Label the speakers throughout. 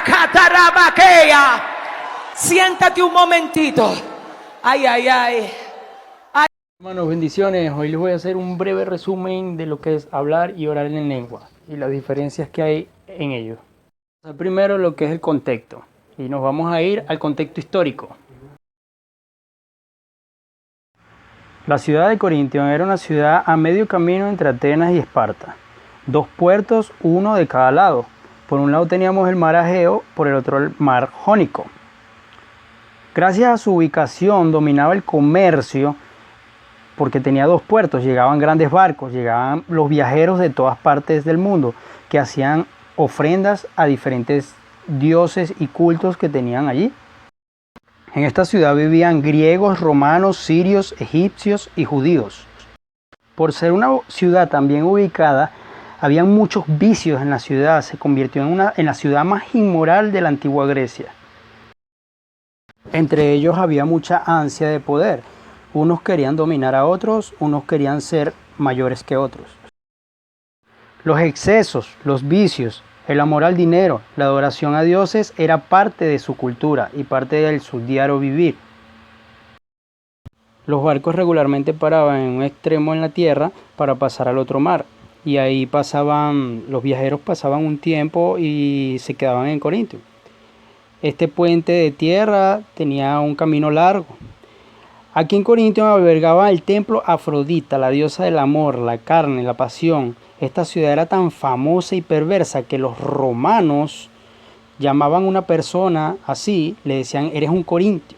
Speaker 1: Catarabaquea. Siéntate un momentito. Ay, ay, ay.
Speaker 2: Hermanos, bendiciones. Hoy les voy a hacer un breve resumen de lo que es hablar y orar en lengua y las diferencias que hay en ellos. Primero, lo que es el contexto, y nos vamos a ir al contexto histórico. La ciudad de Corintio era una ciudad a medio camino entre Atenas y Esparta. 2 puertos, uno de cada lado. Por un lado teníamos el mar Egeo, por el otro el mar Jónico. Gracias a su ubicación dominaba el comercio, porque tenía 2 puertos, llegaban grandes barcos, llegaban los viajeros de todas partes del mundo que hacían ofrendas a diferentes dioses y cultos que tenían allí. En esta ciudad vivían griegos, romanos, sirios, egipcios y judíos. Por ser una ciudad tan bien ubicada, había muchos vicios en la ciudad, se convirtió en la ciudad más inmoral de la antigua Grecia. Entre ellos había mucha ansia de poder. Unos querían dominar a otros, unos querían ser mayores que otros. Los excesos, los vicios, el amor al dinero, la adoración a dioses era parte de su cultura y parte de su diario vivir. Los barcos regularmente paraban en un extremo en la tierra para pasar al otro mar, y ahí los viajeros pasaban un tiempo y se quedaban en Corintio. Este puente de tierra tenía un camino largo. Aquí en Corintio albergaba el templo Afrodita, la diosa del amor, la carne, la pasión. Esta ciudad era tan famosa y perversa que los romanos llamaban a una persona así, le decían, eres un corintio.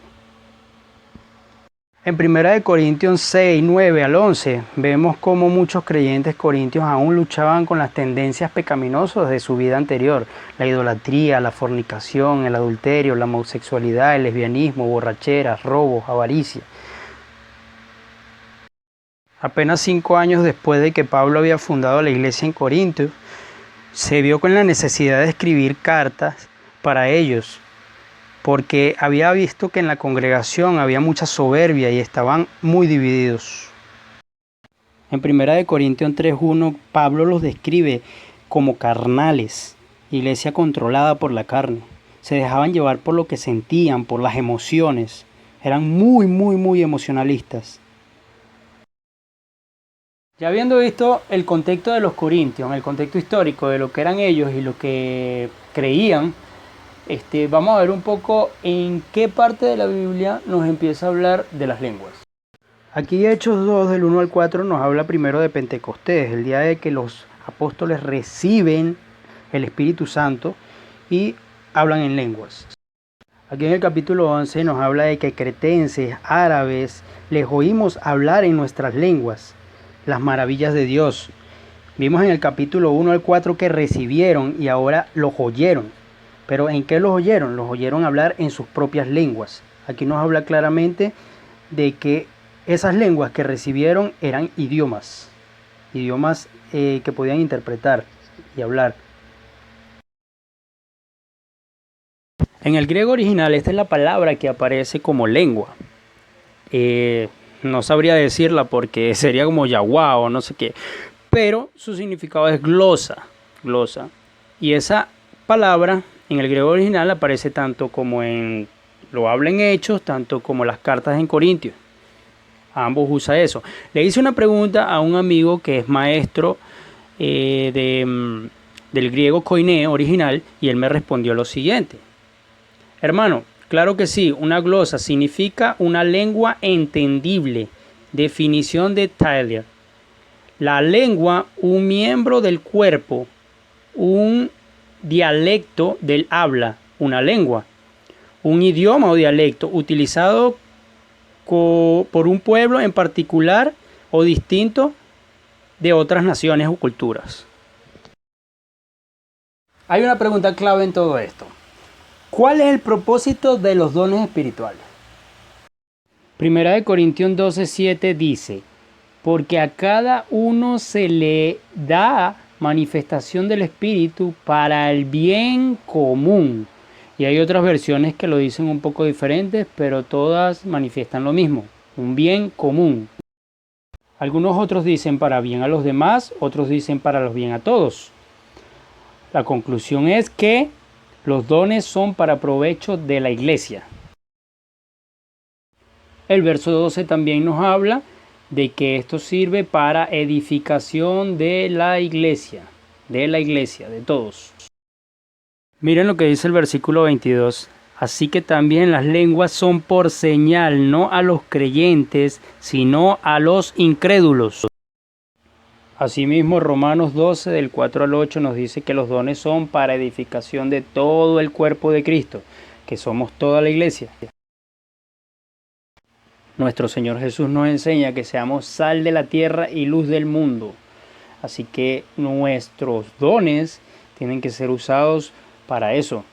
Speaker 2: En 1 Corintios 6, 9 al 11, vemos cómo muchos creyentes corintios aún luchaban con las tendencias pecaminosas de su vida anterior, la idolatría, la fornicación, el adulterio, la homosexualidad, el lesbianismo, borracheras, robos, avaricia. Apenas 5 años después de que Pablo había fundado la iglesia en Corinto, se vio con la necesidad de escribir cartas para ellos, porque había visto que en la congregación había mucha soberbia y estaban muy divididos. En 1 Corintios 3:1, Pablo los describe como carnales, iglesia controlada por la carne. Se dejaban llevar por lo que sentían, por las emociones. Eran muy emocionalistas. Ya habiendo visto el contexto de los corintios, el contexto histórico de lo que eran ellos y lo que creían, vamos a ver un poco en qué parte de la Biblia nos empieza a hablar de las lenguas. Aquí Hechos 2 del 1 al 4 nos habla primero de Pentecostés, el día de que los apóstoles reciben el Espíritu Santo y hablan en lenguas. Aquí en el capítulo 11 nos habla de que cretenses, árabes, les oímos hablar en nuestras lenguas las maravillas de Dios. Vimos en el capítulo 1 al 4 que recibieron y ahora los oyeron. Pero ¿en qué los oyeron? Los oyeron hablar en sus propias lenguas. Aquí nos habla claramente de que esas lenguas que recibieron eran idiomas que podían interpretar y hablar. En el griego original esta es la palabra que aparece como lengua. No sabría decirla porque sería como yaguá o no sé qué, pero su significado es glosa. Y esa palabra en el griego original aparece tanto como lo habla en Hechos, tanto como las cartas en Corintios. Ambos usa eso. Le hice una pregunta a un amigo que es maestro del griego koiné original y él me respondió lo siguiente. Hermano, claro que sí, una glosa significa una lengua entendible. Definición de Tyler. La lengua, un miembro del cuerpo, un dialecto del habla, una lengua, un idioma o dialecto utilizado por un pueblo en particular o distinto de otras naciones o culturas. Hay una pregunta clave en todo esto. ¿Cuál es el propósito de los dones espirituales? 1 Corintios 12:7 dice, porque a cada uno se le da manifestación del Espíritu para el bien común. Y hay otras versiones que lo dicen un poco diferentes, pero todas manifiestan lo mismo, un bien común. Algunos otros dicen para bien a los demás, otros dicen para los bien a todos. La conclusión es que Los dones son para provecho de la iglesia. El verso 12 también nos habla de que esto sirve para edificación de la iglesia, de todos. Miren lo que dice el versículo 22. Así que también las lenguas son por señal, no a los creyentes, sino a los incrédulos. Asimismo, Romanos 12, del 4 al 8, nos dice que los dones son para edificación de todo el cuerpo de Cristo, que somos toda la iglesia. Nuestro Señor Jesús nos enseña que seamos sal de la tierra y luz del mundo. Así que nuestros dones tienen que ser usados para eso,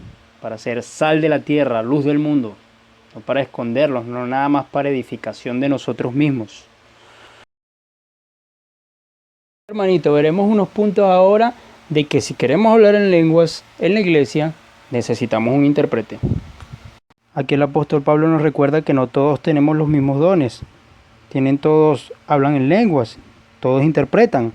Speaker 2: para ser sal de la tierra, luz del mundo. No para esconderlos, no nada más para edificación de nosotros mismos. Hermanito, veremos unos puntos ahora de que si queremos hablar en lenguas en la iglesia, necesitamos un intérprete. Aquí el apóstol Pablo nos recuerda que no todos tenemos los mismos dones. Todos hablan en lenguas, todos interpretan.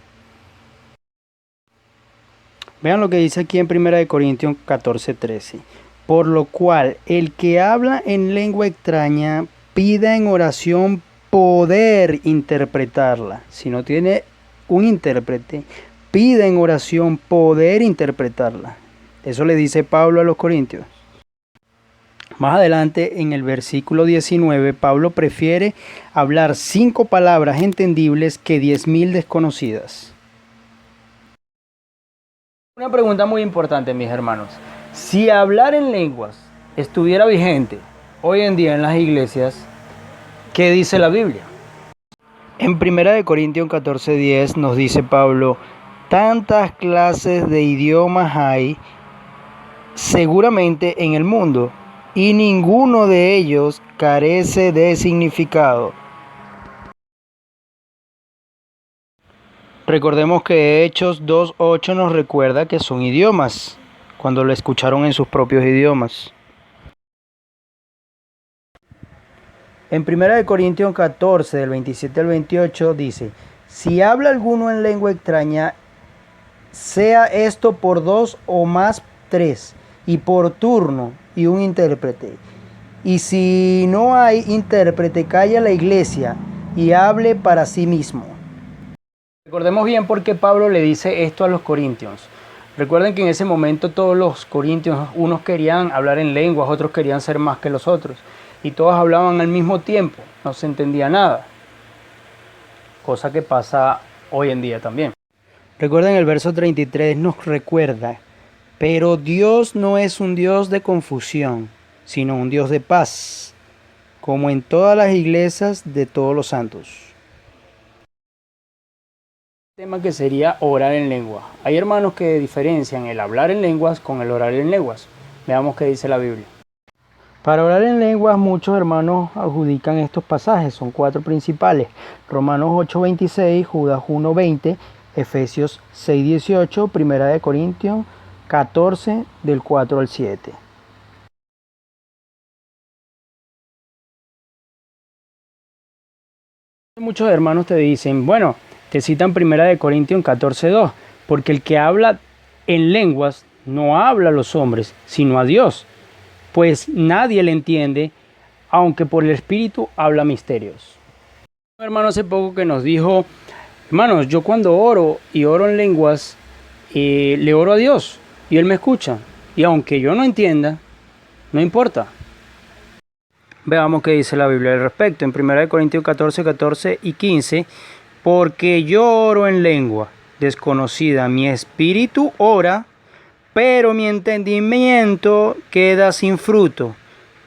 Speaker 2: Vean lo que dice aquí en 1 Corintios 14:13. Por lo cual, el que habla en lengua extraña, pida en oración poder interpretarla. Si no tiene un intérprete, pida en oración poder interpretarla. Eso le dice Pablo a los corintios. Más adelante, en el versículo 19, Pablo prefiere hablar 5 palabras entendibles que 10.000 desconocidas. Una pregunta muy importante, mis hermanos. Si hablar en lenguas estuviera vigente hoy en día en las iglesias, ¿qué dice la Biblia? En 1 Corintios 14:10 nos dice Pablo, tantas clases de idiomas hay seguramente en el mundo, y ninguno de ellos carece de significado. Recordemos que Hechos 2:8 nos recuerda que son idiomas, cuando lo escucharon en sus propios idiomas. En 1 Corintios 14, del 27 al 28, dice, si habla alguno en lengua extraña, sea esto por 2 o más 3, y por turno, y un intérprete. Y si no hay intérprete, calla la iglesia y hable para sí mismo. Recordemos bien por qué Pablo le dice esto a los corintios. Recuerden que en ese momento todos los corintios, unos querían hablar en lenguas, otros querían ser más que los otros. Y todos hablaban al mismo tiempo, no se entendía nada. Cosa que pasa hoy en día también. Recuerden el verso 33 nos recuerda, pero Dios no es un Dios de confusión, sino un Dios de paz, como en todas las iglesias de todos los santos. Tema que sería orar en lengua. Hay hermanos que diferencian el hablar en lenguas con el orar en lenguas. Veamos qué dice la Biblia. Para orar en lenguas muchos hermanos adjudican estos pasajes, son 4 principales. Romanos 8:26, Judas 1:20, Efesios 6:18, 1 Corintios 14 del 4 al 7. Muchos hermanos te dicen, bueno, te citan 1 Corintios 14:2, porque el que habla en lenguas no habla a los hombres, sino a Dios, pues nadie le entiende, aunque por el Espíritu habla misterios. Un hermano hace poco que nos dijo, hermanos, yo cuando oro y oro en lenguas, le oro a Dios y Él me escucha, y aunque yo no entienda, no importa. Veamos qué dice la Biblia al respecto. En 1 Corintios 14 y 15, porque yo oro en lengua desconocida, mi espíritu ora, pero mi entendimiento queda sin fruto.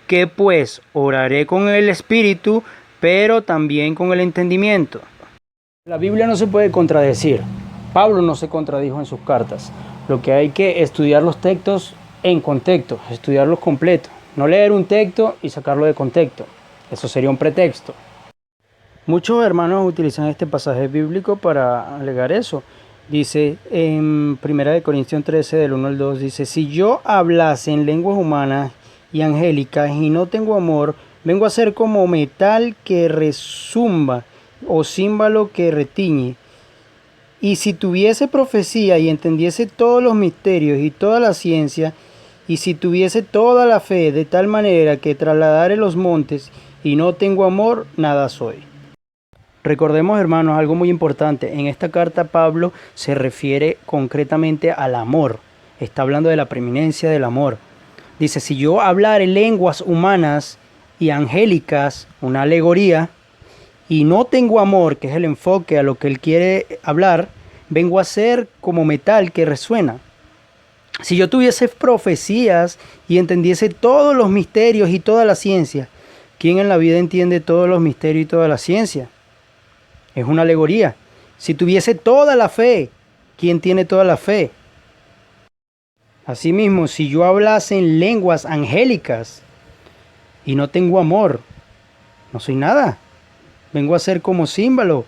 Speaker 2: Que pues oraré con el espíritu, pero también con el entendimiento. La Biblia no se puede contradecir. Pablo no se contradijo en sus cartas. Lo que hay que estudiar los textos en contexto, estudiarlos completos. No leer un texto y sacarlo de contexto. Eso sería un pretexto. Muchos hermanos utilizan este pasaje bíblico para alegar eso. Dice en 1 Corintios 13, del 1 al 2, dice, si yo hablase en lenguas humanas y angélicas y no tengo amor, vengo a ser como metal que resumba o címbalo que retiñe. Y si tuviese profecía y entendiese todos los misterios y toda la ciencia, Y si tuviese toda la fe de tal manera que trasladare los montes y no tengo amor, nada soy. Recordemos, hermanos, algo muy importante. En esta carta Pablo se refiere concretamente al amor. Está hablando de la preeminencia del amor. Dice, si yo hablare lenguas humanas y angélicas, una alegoría, y no tengo amor, que es el enfoque a lo que él quiere hablar, vengo a ser como metal que resuena. Si yo tuviese profecías y entendiese todos los misterios y toda la ciencia, ¿quién en la vida entiende todos los misterios y toda la ciencia? Es una alegoría. Si tuviese toda la fe, ¿quién tiene toda la fe? Asimismo, si yo hablase en lenguas angélicas y no tengo amor, no soy nada. Vengo a ser como címbalo.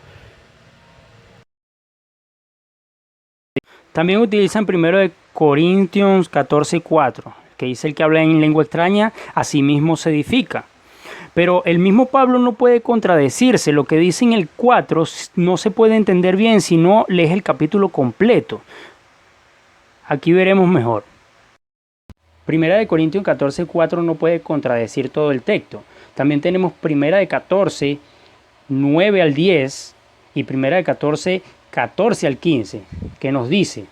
Speaker 2: También utilizan 1 Corintios 14:4, que dice el que habla en lengua extraña, a sí mismo se edifica. Pero el mismo Pablo no puede contradecirse. Lo que dice en el 4 no se puede entender bien si no lees el capítulo completo. Aquí veremos mejor. 1 Corintios 14:4 no puede contradecir todo el texto. También tenemos 1 14, 9 al 10 y 1 14, 14 al 15, que nos dice,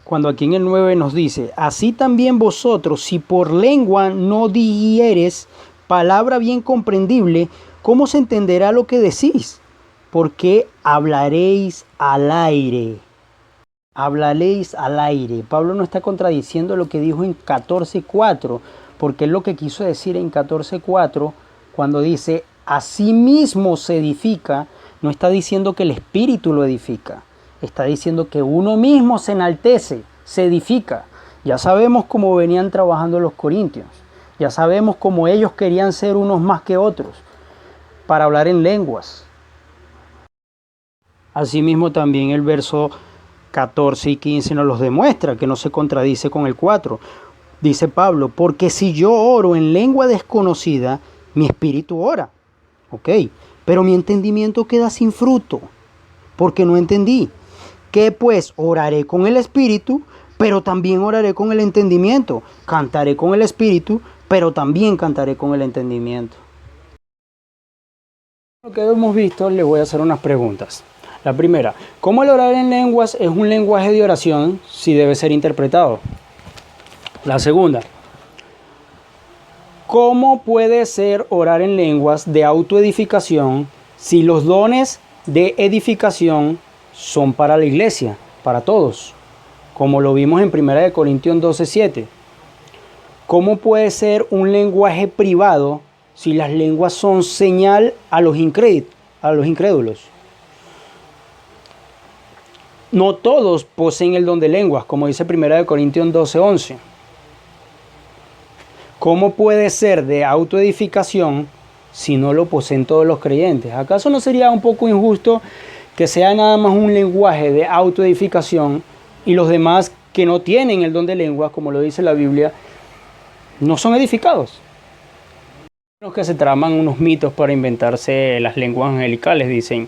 Speaker 2: cuando aquí en el 9 nos dice, así también vosotros, si por lengua no digieres palabra bien comprendible, ¿cómo se entenderá lo que decís? Porque hablaréis al aire. Hablaréis al aire. Pablo no está contradiciendo lo que dijo en 14:4, porque es lo que quiso decir en 14:4 cuando dice, así mismo se edifica. No está diciendo que el Espíritu lo edifica. Está diciendo que uno mismo se enaltece, se edifica. Ya sabemos cómo venían trabajando los corintios. Ya sabemos cómo ellos querían ser unos más que otros para hablar en lenguas. Asimismo también el verso 14 y 15 nos los demuestra, que no se contradice con el 4. Dice Pablo, porque si yo oro en lengua desconocida, mi espíritu ora. Ok, pero mi entendimiento queda sin fruto, porque no entendí. Que pues oraré con el espíritu, pero también oraré con el entendimiento. Cantaré con el espíritu, pero también cantaré con el entendimiento. Lo que hemos visto, les voy a hacer unas preguntas. La primera, ¿cómo el orar en lenguas es un lenguaje de oración si debe ser interpretado? La segunda, ¿cómo puede ser orar en lenguas de autoedificación si los dones de edificación son para la iglesia, para todos? Como lo vimos en 1 Corintios 12:7. ¿Cómo puede ser un lenguaje privado si las lenguas son señal a los incrédulos? No todos poseen el don de lenguas, como dice 1 Corintios 12:11. ¿Cómo puede ser de autoedificación si no lo poseen todos los creyentes? ¿Acaso no sería un poco injusto que sea nada más un lenguaje de autoedificación y los demás que no tienen el don de lenguas, como lo dice la Biblia, no son edificados? Los que se traman unos mitos para inventarse las lenguas angelicales dicen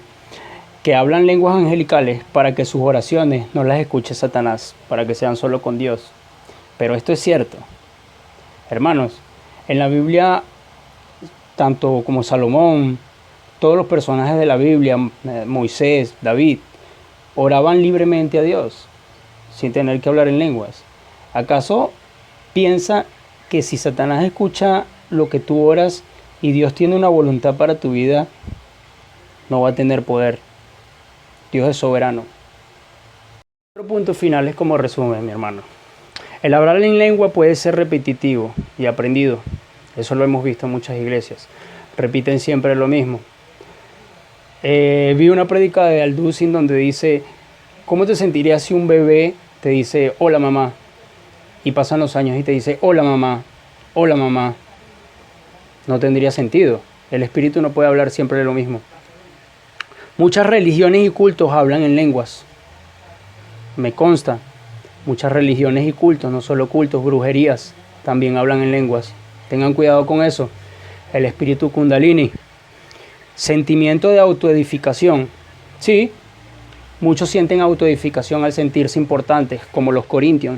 Speaker 2: que hablan lenguas angelicales para que sus oraciones no las escuche Satanás, para que sean solo con Dios. Pero esto es cierto. Hermanos, en la Biblia, tanto como Salomón, todos los personajes de la Biblia, Moisés, David, oraban libremente a Dios, sin tener que hablar en lenguas. ¿Acaso piensa que si Satanás escucha lo que tú oras y Dios tiene una voluntad para tu vida, no va a tener poder? Dios es soberano. Otro punto final es como resumen, mi hermano. El hablar en lengua puede ser repetitivo y aprendido. Eso lo hemos visto en muchas iglesias. Repiten siempre lo mismo. Vi una prédica de Alducin donde dice, ¿cómo te sentirías si un bebé te dice, hola mamá? Y pasan los años y te dice, hola mamá, hola mamá. No tendría sentido. El espíritu no puede hablar siempre de lo mismo. Muchas religiones y cultos hablan en lenguas. Me consta. Muchas religiones y cultos, no solo cultos, brujerías, también hablan en lenguas. Tengan cuidado con eso. El espíritu Kundalini. Sentimiento de autoedificación. Sí, muchos sienten autoedificación al sentirse importantes, como los corintios.